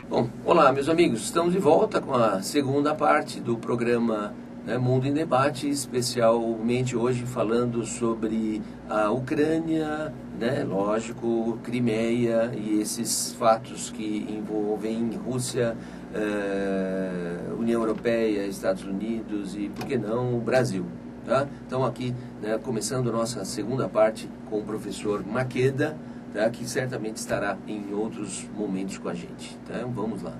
Bom, olá meus amigos, estamos de volta com a segunda parte do programa Mundo em Debate, especialmente hoje falando sobre a Ucrânia, lógico, Crimeia e esses fatos que envolvem Rússia, União Europeia, Estados Unidos e, por que não, o Brasil. Tá? Então aqui, começando a nossa segunda parte com o professor Makeda, tá? Que certamente estará em outros momentos com a gente. Então vamos lá.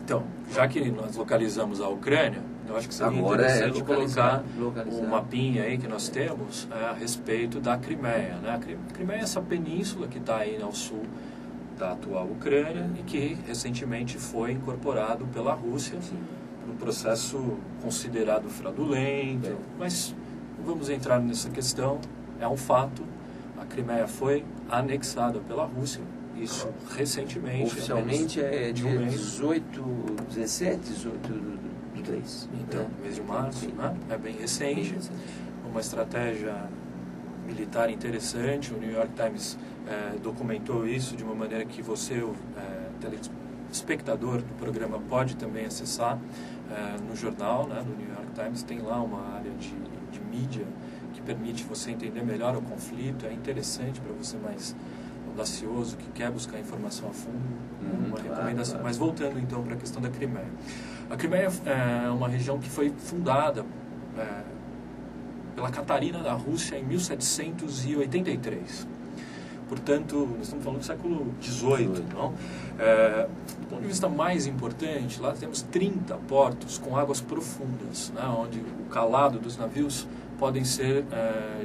Então, já que nós localizamos a Ucrânia, eu acho que seria interessante colocar um mapinha aí que nós temos a respeito da Crimeia. Né? A Crimeia é essa península que está aí ao sul da atual Ucrânia e que recentemente foi incorporado pela Rússia por um processo considerado fraudulento, mas não vamos entrar nessa questão, é um fato, a Crimeia foi anexada pela Rússia, isso recentemente. Oficialmente é dia 17, 18 do 3. Então, mês de março, é bem recente, uma estratégia militar interessante, o New York Times documentou isso de uma maneira que você, telespectador do programa, pode também acessar no jornal, no New York Times, tem lá uma área de mídia que permite você entender melhor o conflito, é interessante para você mais audacioso, que quer buscar informação a fundo, uma recomendação. Claro. Mas voltando então para a questão da Crimeia. A Crimeia é uma região que foi fundada pela Catarina da Rússia em 1783. Portanto, nós estamos falando do século XVIII, não? Do ponto de vista mais importante, lá temos 30 portos com águas profundas, onde o calado dos navios podem ser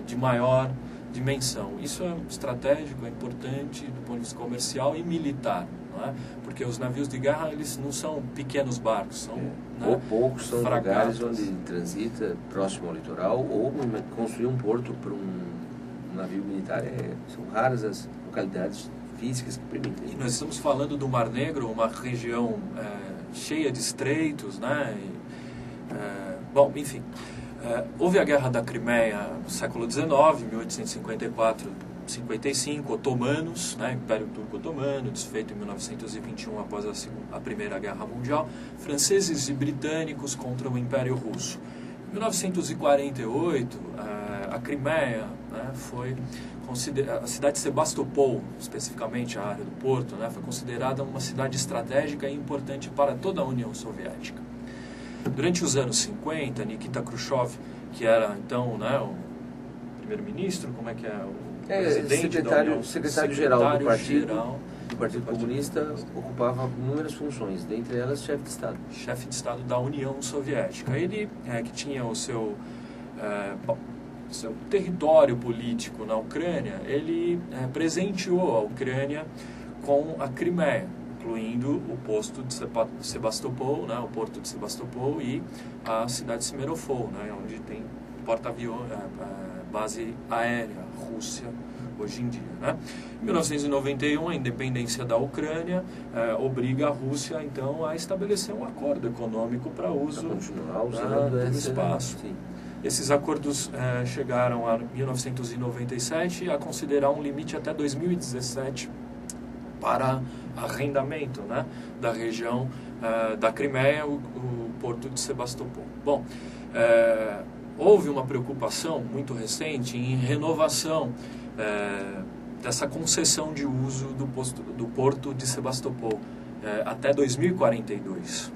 de maior dimensão. Isso é estratégico, é importante do ponto de vista comercial e militar, não é? Porque os navios de guerra, eles não são pequenos barcos, são ou poucos são lugares onde transita próximo ao litoral, ou construir um porto para um navio militar, são raras as localidades físicas que permitem. E nós estamos falando do Mar Negro, uma região cheia de estreitos, bom, enfim. Houve a Guerra da Crimeia no século XIX, 1854-55, otomanos, Império Turco Otomano, desfeito em 1921 após a Primeira Guerra Mundial, franceses e britânicos contra o Império Russo. Em 1948, a Crimeia foi considerada, a cidade de Sebastopol, especificamente a área do porto, foi considerada uma cidade estratégica e importante para toda a União Soviética. Durante os anos 50, Nikita Khrushchev, que era então o primeiro-ministro, o presidente secretário-geral do Partido Comunista, ocupava inúmeras funções, dentre elas chefe de Estado. Chefe de Estado da União Soviética. Ele, que tinha o seu território político na Ucrânia, ele presenteou a Ucrânia com a Crimeia, incluindo o posto de Sebastopol, o porto de Sebastopol e a cidade de Simferopol, onde tem porta-aviões, base aérea, Rússia, hoje em dia. Em 1991, a independência da Ucrânia obriga a Rússia, então, a estabelecer um acordo econômico para uso do espaço. Sim. Esses acordos chegaram a 1997 a considerar um limite até 2017 para arrendamento da região da Crimeia, o porto de Sebastopol. Bom, houve uma preocupação muito recente em renovação dessa concessão de uso do porto de Sebastopol até 2042.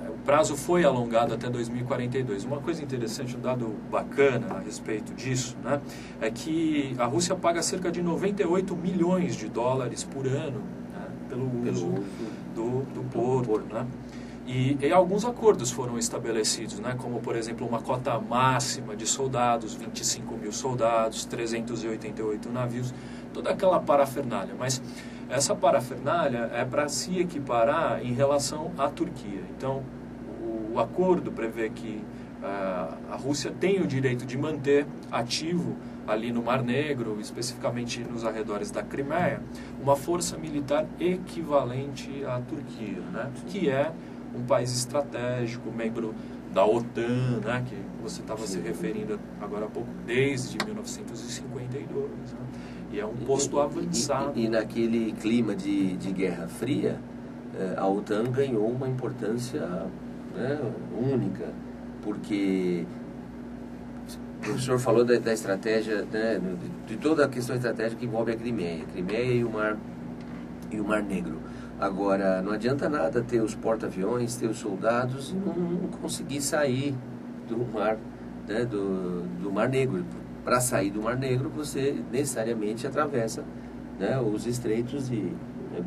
O prazo foi alongado até 2042. Uma coisa interessante, um dado bacana a respeito disso, é que a Rússia paga cerca de 98 milhões de dólares por ano pelo uso do porto. E alguns acordos foram estabelecidos, como, por exemplo, uma cota máxima de soldados, 25 mil soldados, 388 navios, toda aquela parafernália. Mas essa parafernália é para se equiparar em relação à Turquia. Então, o acordo prevê que a Rússia tem o direito de manter ativo ali no Mar Negro, especificamente nos arredores da Crimeia, uma força militar equivalente à Turquia, que é um país estratégico, membro da OTAN, né, que você estava se referindo agora há pouco, desde 1952. Né? E é um posto avançado. E naquele clima de Guerra Fria, a OTAN ganhou uma importância, né, única, porque o professor falou da estratégia, né, de toda a questão estratégica que envolve a Crimeia e o Mar Negro. Agora, não adianta nada ter os porta-aviões, ter os soldados e não conseguir sair do mar, né, do Mar Negro. Para sair do Mar Negro, você necessariamente atravessa, né, os estreitos de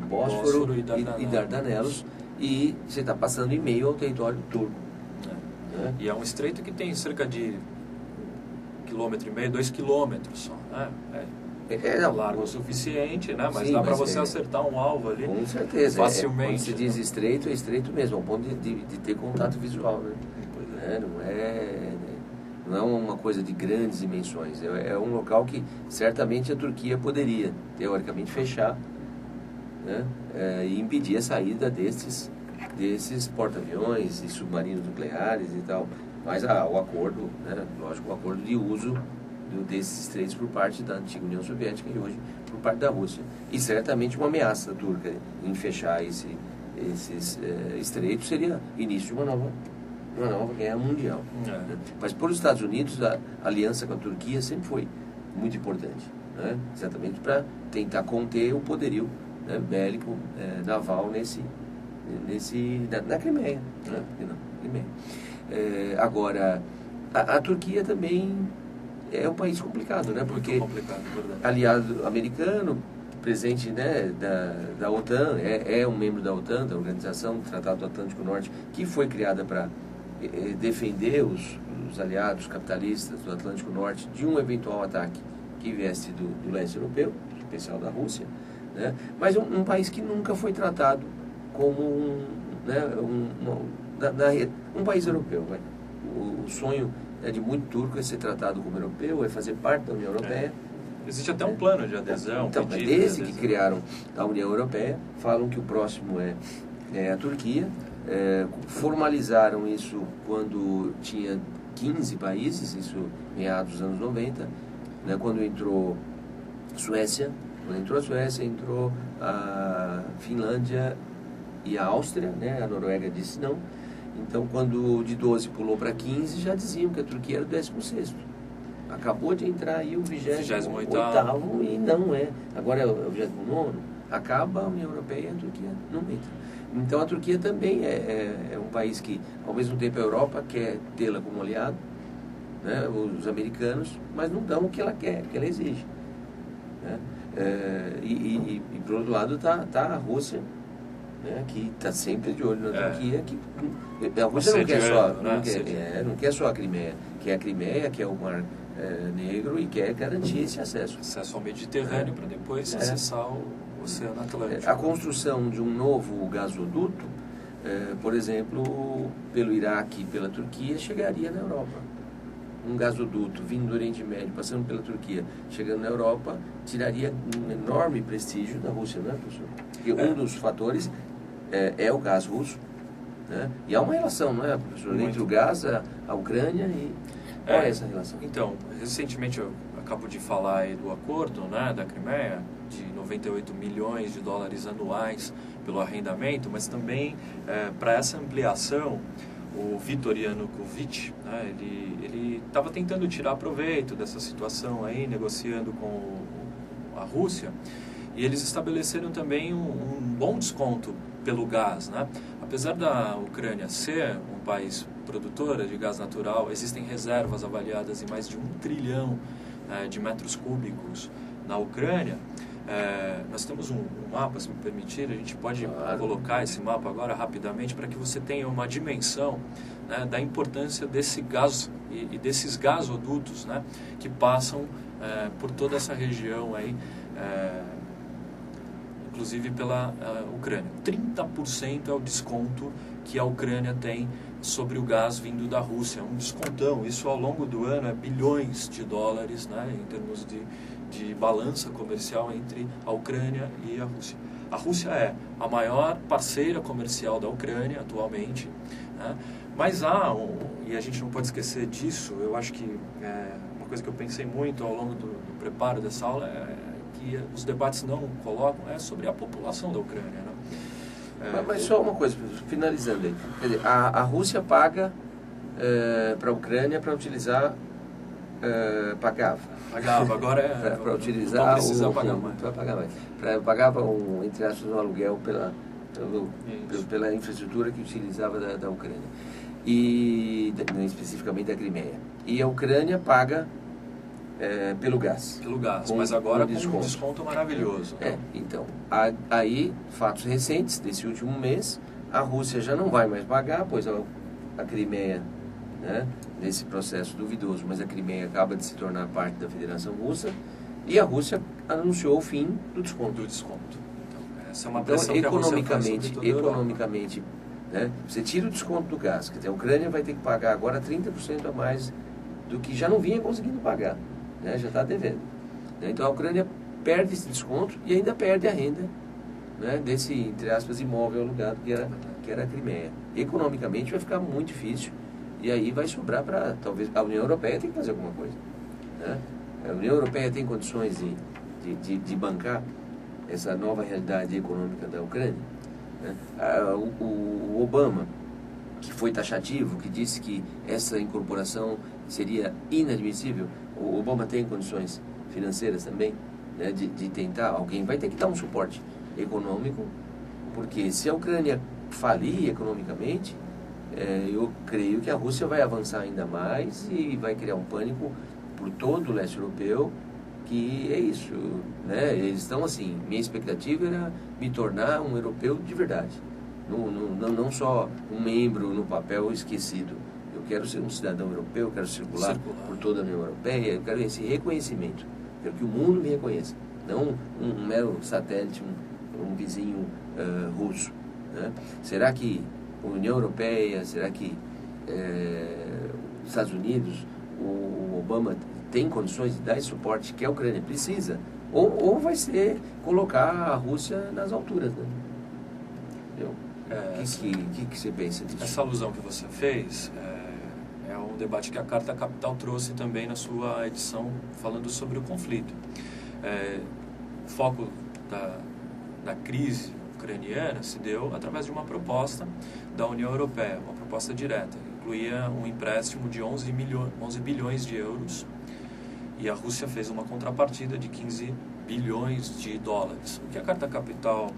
Bósforo e Dardanelos, e você está passando em meio ao território turco. Né? E é um estreito que tem cerca de 1,5 km, 2 km só. Né? É largo o suficiente, né? Mas sim, dá para você acertar um alvo ali. Com certeza. Facilmente. Quando se diz estreito, é estreito mesmo, ao ponto de ter contato visual. Né? Não é uma coisa de grandes dimensões. É um local que certamente a Turquia poderia, teoricamente, fechar, né? E impedir a saída desses porta-aviões e submarinos nucleares e tal. Mas o acordo, né? Lógico, o acordo de uso desses estreitos por parte da antiga União Soviética e hoje por parte da Rússia. E certamente uma ameaça turca em fechar esses estreitos seria início de uma nova guerra mundial. Né? Mas para os Estados Unidos, a aliança com a Turquia sempre foi muito importante, né? Exatamente para tentar conter o poderio, né, bélico, naval na Crimeia. Né? Agora, a Turquia também é um país complicado, né? Porque aliado americano, presente, né, da OTAN, é um membro da OTAN, da Organização do Tratado do Atlântico Norte, que foi criada para defender os aliados capitalistas do Atlântico Norte de um eventual ataque que viesse do leste europeu, em especial da Rússia, né? Mas um país que nunca foi tratado como um país europeu. Vai. O sonho de muito turco é ser tratado como europeu, é fazer parte da União Europeia. Existe até um plano de adesão. Então, desde que criaram a União Europeia, falam que o próximo é a Turquia. Formalizaram isso quando tinha 15 países, isso meados dos anos 90, né, quando entrou a Suécia, entrou a Finlândia e a Áustria, né, a Noruega disse não. Então, quando de 12 pulou para 15, já diziam que a Turquia era o 16º. Acabou de entrar aí o 28º e não é. Agora é o 29º. Acaba a União Europeia e a Turquia não entra. Então, a Turquia também é um país que, ao mesmo tempo, a Europa quer tê-la como aliado, né, os americanos, mas não dão o que ela quer, o que ela exige. Né? E por outro lado, está a Rússia, né, que está sempre de olho na Turquia, que a Rússia não quer só a Crimeia, quer a Crimeia, quer o Mar Negro e quer garantir esse acesso. Acesso ao Mediterrâneo para depois acessar o Oceano Atlântico. A construção de um novo gasoduto, por exemplo, pelo Iraque e pela Turquia, chegaria na Europa. Um gasoduto vindo do Oriente Médio, passando pela Turquia, chegando na Europa, tiraria um enorme prestígio da Rússia, não é, professor? Porque um dos fatores é o gás russo, né? E há uma relação, não é, professor? Entre o gás, a Ucrânia e... Qual é essa relação? Então, recentemente eu acabo de falar aí do acordo, né, da Crimeia, de 98 milhões de dólares anuais pelo arrendamento, mas também para essa ampliação, o Viktor Yanukovych, né, ele estava tentando tirar proveito dessa situação aí, negociando com a Rússia, e eles estabeleceram também um bom desconto pelo gás, né? Apesar da Ucrânia ser um país produtor de gás natural, existem reservas avaliadas em mais de 1 trilhão de metros cúbicos na Ucrânia. Nós temos um mapa, se me permitir, a gente pode colocar esse mapa agora rapidamente para que você tenha uma dimensão, né, da importância desse gás e desses gasodutos, né, que passam por toda essa região aí, inclusive pela Ucrânia. 30% é o desconto que a Ucrânia tem sobre o gás vindo da Rússia, um descontão. Isso ao longo do ano é bilhões de dólares, né, em termos de balança comercial entre a Ucrânia e a Rússia. A Rússia é a maior parceira comercial da Ucrânia atualmente, né? Mas e a gente não pode esquecer disso. Eu acho que uma coisa que eu pensei muito ao longo do preparo dessa aula que os debates não colocam é sobre a população da Ucrânia, né? Mas só uma coisa, finalizando aí. Quer dizer, a Rússia paga para a Ucrânia para utilizar, pagava, agora para utilizar, não precisa pagar mais. Para pagar mais. Pagava, entre aspas, um aluguel pela infraestrutura que utilizava da Ucrânia, e especificamente da Crimeia. E a Ucrânia paga pelo gás. Pelo gás, mas agora com um desconto maravilhoso. Então, aí, fatos recentes desse último mês, a Rússia já não vai mais pagar, pois a Crimeia, né, nesse processo duvidoso, mas a Crimeia acaba de se tornar parte da Federação Russa, e a Rússia anunciou o fim do desconto. Então, essa é uma pressão que a Rússia faz sobre toda a Europa. Economicamente, né, você tira o desconto do gás, quer dizer, a Ucrânia vai ter que pagar agora 30% a mais do que já não vinha conseguindo pagar, né, já está devendo. Então a Ucrânia perde esse desconto e ainda perde a renda, né, desse, entre aspas, imóvel alugado que era a Crimeia. Economicamente vai ficar muito difícil, e aí vai sobrar para, talvez, a União Europeia tem que fazer alguma coisa, né? A União Europeia tem condições de bancar essa nova realidade econômica da Ucrânia, né? O Obama, que foi taxativo, que disse que essa incorporação seria inadmissível, o Obama tem condições financeiras também, né, de tentar, alguém vai ter que dar um suporte econômico, porque se a Ucrânia falir economicamente, eu creio que a Rússia vai avançar ainda mais e vai criar um pânico por todo o leste europeu, que é isso, né? Eles estão assim, minha expectativa era me tornar um europeu de verdade, não só um membro no papel esquecido. Eu quero ser um cidadão europeu, eu quero circular por toda a União Europeia, eu quero esse reconhecimento, quero que o mundo me reconheça, não um mero satélite, um vizinho russo, né? Será que a União Europeia, será que os Estados Unidos, o Obama tem condições de dar esse suporte que a Ucrânia precisa? Ou vai ser colocar a Rússia nas alturas, né? O que você pensa disso? Essa alusão que você fez é um debate que a Carta Capital trouxe também na sua edição falando sobre o conflito. O foco da crise ucraniana se deu através de uma proposta da União Europeia, uma proposta direta. Incluía um empréstimo de 11 bilhões de euros, e a Rússia fez uma contrapartida de 15 bilhões de dólares. O que a Carta Capital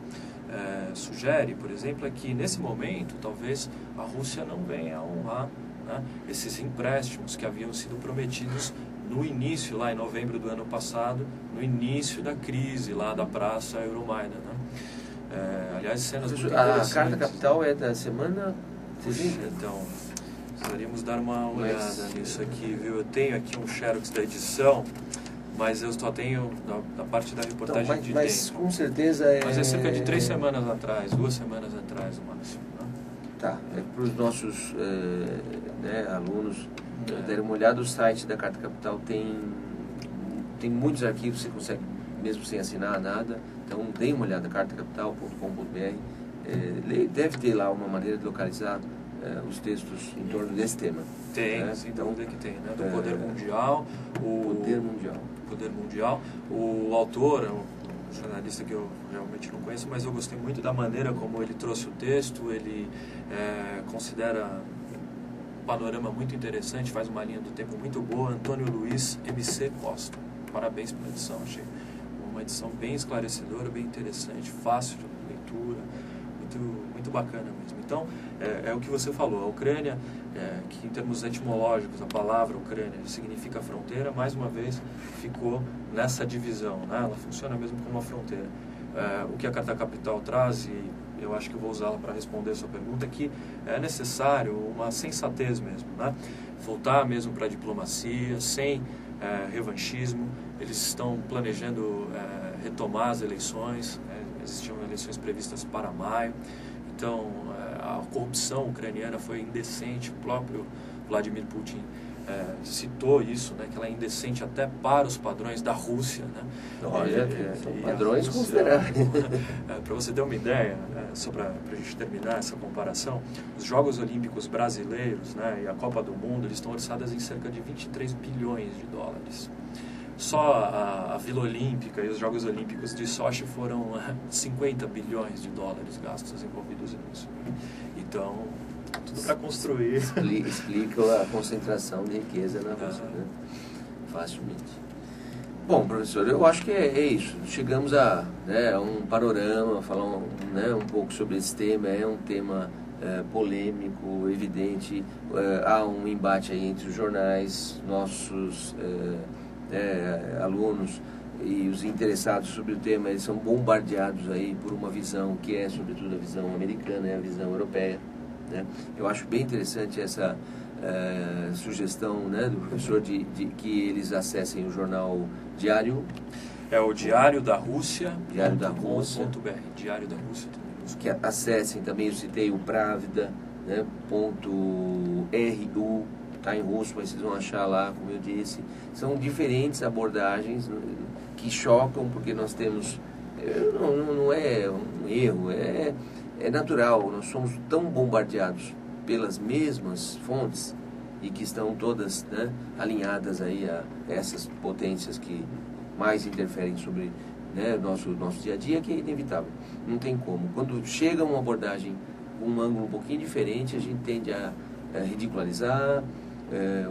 sugere, por exemplo, é que nesse momento talvez a Rússia não venha a honrar, né, esses empréstimos que haviam sido prometidos no início, lá em novembro do ano passado, no início da crise lá da Praça Euromaidan, né? Aliás, cenas muito interessantes. A Carta Capital é da semana? Então, precisaríamos dar uma olhada nisso aqui, viu? Eu tenho aqui um xerox da edição, mas eu só tenho da parte da reportagem então, de mas dentro. Com certeza Mas é cerca de 3 semanas atrás, 2 semanas atrás, no máximo, né? Tá, para os nossos alunos darem uma olhada, o site da Carta Capital tem muitos arquivos, você consegue, mesmo sem assinar nada. Então, dê uma olhada, cartacapital.com.br. Deve ter lá uma maneira de localizar os textos em torno desse tema. Tem, sem dúvida que tem, né? Do poder mundial. Poder mundial. O autor, um jornalista que eu realmente não conheço, mas eu gostei muito da maneira como ele trouxe o texto. Ele considera um panorama muito interessante, faz uma linha do tempo muito boa. Antônio Luiz MC Costa. Parabéns pela edição, achei uma edição bem esclarecedora, bem interessante, fácil de leitura, muito bacana mesmo. Então, é o que você falou, a Ucrânia, que em termos etimológicos, a palavra Ucrânia significa fronteira, mais uma vez ficou nessa divisão, né? Ela funciona mesmo como uma fronteira. O que a Carta Capital traz, e eu acho que eu vou usá-la para responder a sua pergunta, é que é necessário uma sensatez mesmo, né? Voltar mesmo para a diplomacia, sem revanchismo. Eles estão planejando retomar as eleições, existiam eleições previstas para maio, então a corrupção ucraniana foi indecente, o próprio Vladimir Putin citou isso, né, que ela é indecente até para os padrões da Rússia, né? Olha, são padrões consideráveis. Para você ter uma ideia, só para a gente terminar essa comparação, os Jogos Olímpicos brasileiros, né, e a Copa do Mundo, eles estão orçadas em cerca de 23 bilhões de dólares. Só a Vila Olímpica e os Jogos Olímpicos de Sochi foram 50 bilhões de dólares gastos envolvidos nisso. Então, tudo para construir. Explica a concentração de riqueza na Rússia, né? Facilmente. Bom, professor, eu acho que é isso. Chegamos a um panorama, falar um pouco sobre esse tema. É um tema polêmico, evidente. Há um embate aí entre os jornais, nossos alunos e os interessados sobre o tema, eles são bombardeados aí por uma visão que é, sobretudo, a visão americana e a visão europeia. Né? Eu acho bem interessante essa sugestão, né, do professor de que eles acessem o jornal Diário. É o Diário da Rússia. Diário da Rússia. Diário da Rússia. Que acessem também, eu citei o Pravda, né, .ru, está em russo, mas vocês vão achar lá, como eu disse. São diferentes abordagens que chocam, porque nós temos... Não é um erro, é natural. Nós somos tão bombardeados pelas mesmas fontes e que estão todas, né, alinhadas aí a essas potências que mais interferem sobre, né, nosso dia a dia, que é inevitável. Não tem como. Quando chega uma abordagem com um ângulo um pouquinho diferente, a gente tende a ridicularizar,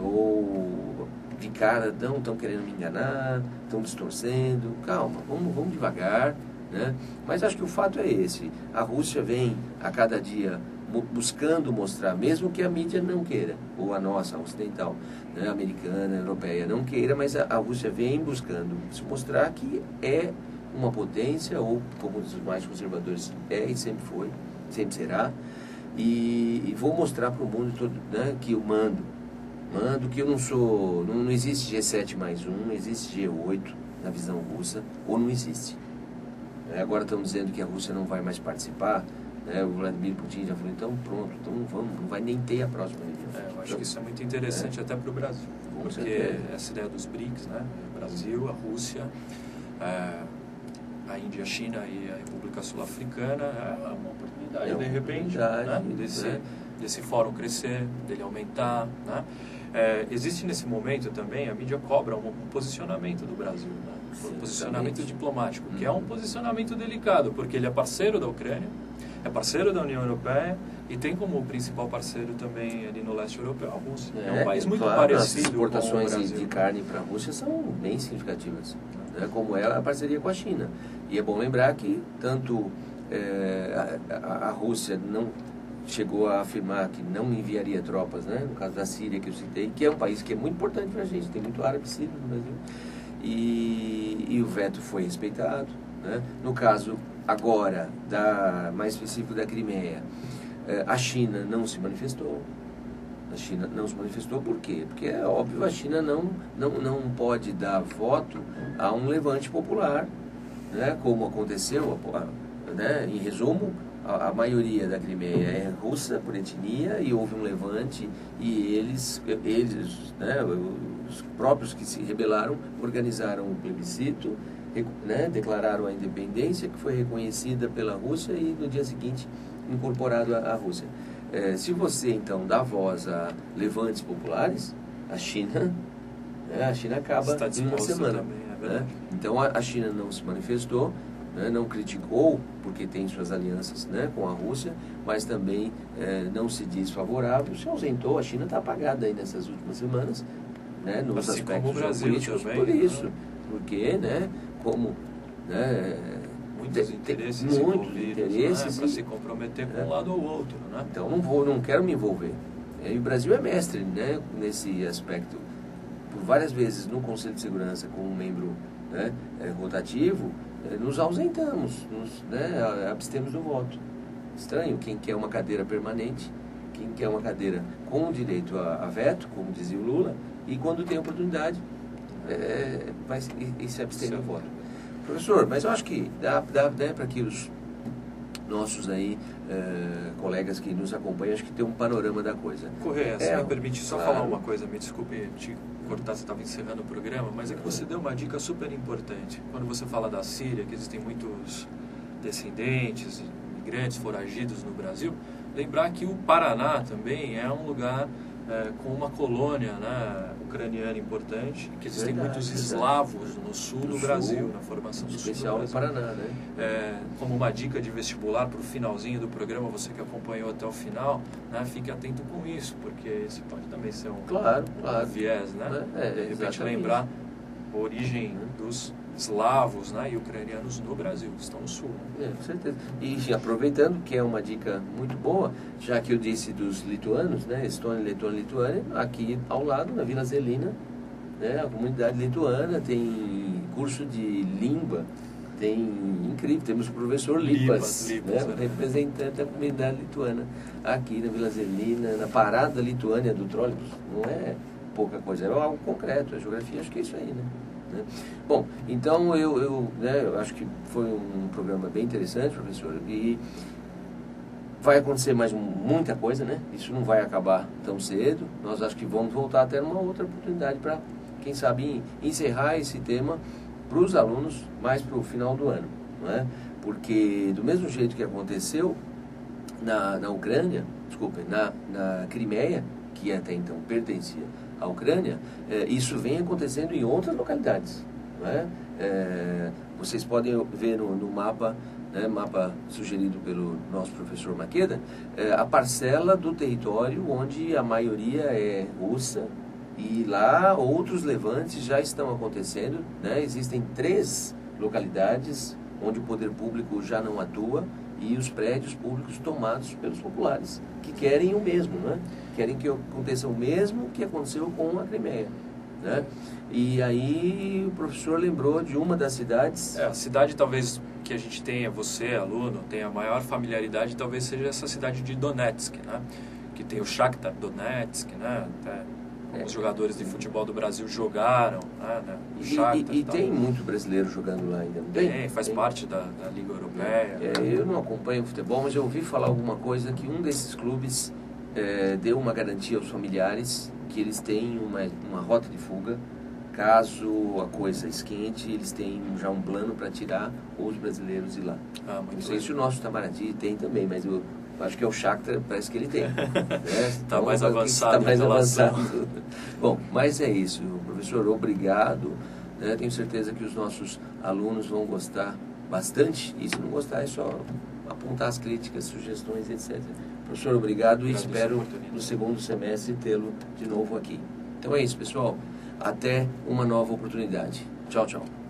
ou de cara, não estão querendo me enganar, estão distorcendo. Calma, vamos devagar, né? Mas acho que o fato é esse. A Rússia vem a cada dia buscando mostrar, mesmo que a mídia não queira, ou a nossa, a ocidental, né, americana, europeia, não queira, mas a Rússia vem buscando se mostrar que é uma potência, ou como os mais conservadores e sempre foi, sempre será, e vou mostrar para o mundo todo, né, que eu mando, que eu não sou, não existe G7 mais um, não existe G8 na visão russa, ou não existe. Agora estão dizendo que a Rússia não vai mais participar, né? O Vladimir Putin já falou, então pronto, então vamos, não vai nem ter a próxima reunião. Eu acho que isso é muito interessante até para o Brasil, porque essa ideia dos BRICS, né? Brasil, a Rússia, a Índia, a China e a República Sul-Africana, é uma oportunidade, de repente, né? Desse fórum crescer, dele aumentar, né? Existe nesse momento também, a mídia cobra um posicionamento do Brasil, né? Um posicionamento diplomático, que é um posicionamento delicado, porque ele é parceiro da Ucrânia, é parceiro da União Europeia e tem como principal parceiro também ali no leste europeu a Rússia. É um país muito parecido. As exportações de carne para a Rússia são bem significativas, né? Como é a parceria com a China. E é bom lembrar que tanto a Rússia não chegou a afirmar que não enviaria tropas, né? No caso da Síria, que eu citei, que é um país que é muito importante para a gente, tem muito árabe sírio no Brasil. E o veto foi respeitado, né? No caso agora, mais específico da Crimeia, a China não se manifestou. A China não se manifestou por quê? Porque é óbvio, a China não pode dar voto a um levante popular, né? Como aconteceu, né? Em resumo, a maioria da Crimeia é russa por etnia e houve um levante e eles né, os próprios que se rebelaram organizaram um plebiscito, né, declararam a independência, que foi reconhecida pela Rússia e no dia seguinte incorporado à Rússia. Se você então dá voz a levantes populares, a China acaba em uma semana. Também, né? Então a China não se manifestou, né, não criticou, porque tem suas alianças, né, com a Rússia, mas também não se diz favorável, se ausentou. A China está apagada aí nessas últimas semanas, né, nos assim aspectos como o Brasil políticos, também, por isso, né? Porque, né, como, né, muitos interesses muitos envolvidos, interesses, né, para se comprometer com um lado ou outro, né? Então não quero me envolver. E o Brasil é mestre, né, nesse aspecto. Por várias vezes no Conselho de Segurança, como um membro, né, rotativo, nos ausentamos, né, abstemos do voto. Estranho, quem quer uma cadeira permanente, quem quer uma cadeira com direito a veto, como dizia o Lula, e quando tem oportunidade, vai se abster do voto. Professor, mas eu acho que dá para que os nossos aí colegas que nos acompanham, acho que tem um panorama da coisa. Correia, se me permite só falar uma coisa, me desculpe te cortar, você estava encerrando o programa, mas é que você deu uma dica super importante. Quando você fala da Síria, que existem muitos descendentes, imigrantes, foragidos no Brasil, lembrar que o Paraná também é um lugar com uma colônia, né, ucraniana importante, que existem muitos eslavos no sul do Brasil, na formação do sul do Brasil. Especial no Paraná, né? Como uma dica de vestibular para o finalzinho do programa, você que acompanhou até o final, né, fique atento com isso, porque esse pode também ser um viés, né? De repente lembrar a origem dos eslavos, né, e ucranianos no Brasil, que estão no sul. Com certeza. E aproveitando, que é uma dica muito boa, já que eu disse dos lituanos, né, Estônia, Letônia, Lituânia, aqui ao lado, na Vila Zelina, né, a comunidade lituana tem curso de língua, tem incrível, temos o professor Lipas, né, representante da comunidade lituana aqui na Vila Zelina, na parada lituânia do trólebus. Não é pouca coisa, é algo concreto, a geografia, acho que é isso aí, né? Bom, então eu acho que foi um programa bem interessante, professor, e vai acontecer mais muita coisa, né? Isso não vai acabar tão cedo. Nós acho que vamos voltar até numa outra oportunidade para, quem sabe, encerrar esse tema para os alunos mais para o final do ano, não é? Porque do mesmo jeito que aconteceu na Ucrânia, na Crimeia, que até então pertencia à Ucrânia, isso vem acontecendo em outras localidades, não é? Vocês podem ver no mapa, né, mapa sugerido pelo nosso professor Maqueda, a parcela do território onde a maioria é russa, e lá outros levantes já estão acontecendo, né? Existem 3 localidades onde o poder público já não atua e os prédios públicos tomados pelos populares, que querem o mesmo, né? Querem que aconteça o mesmo que aconteceu com a Crimeia, né? E aí o professor lembrou de uma das cidades... A cidade talvez que a gente tenha, você, aluno, tenha a maior familiaridade, talvez seja essa cidade de Donetsk, né? Que tem o Shakhtar Donetsk, né? Até os jogadores de futebol do Brasil jogaram, né? E tem muito brasileiro jogando lá ainda, não tem? Faz parte da Liga Europeia. Eu não acompanho o futebol, mas eu ouvi falar alguma coisa que um desses clubes deu uma garantia aos familiares que eles têm uma rota de fuga. Caso a coisa esquente, eles têm já um plano para tirar os brasileiros de lá. Não sei se o nosso Itamaraty tem também, mas eu acho que é o Shakhtar, parece que ele tem. Está mais avançado. Bom, mas é isso, professor, obrigado. Tenho certeza que os nossos alunos vão gostar bastante, e se não gostar é só apontar as críticas, sugestões, etc. Professor, obrigado e espero no segundo semestre tê-lo de novo aqui. Então é isso, pessoal. Até uma nova oportunidade. Tchau, tchau.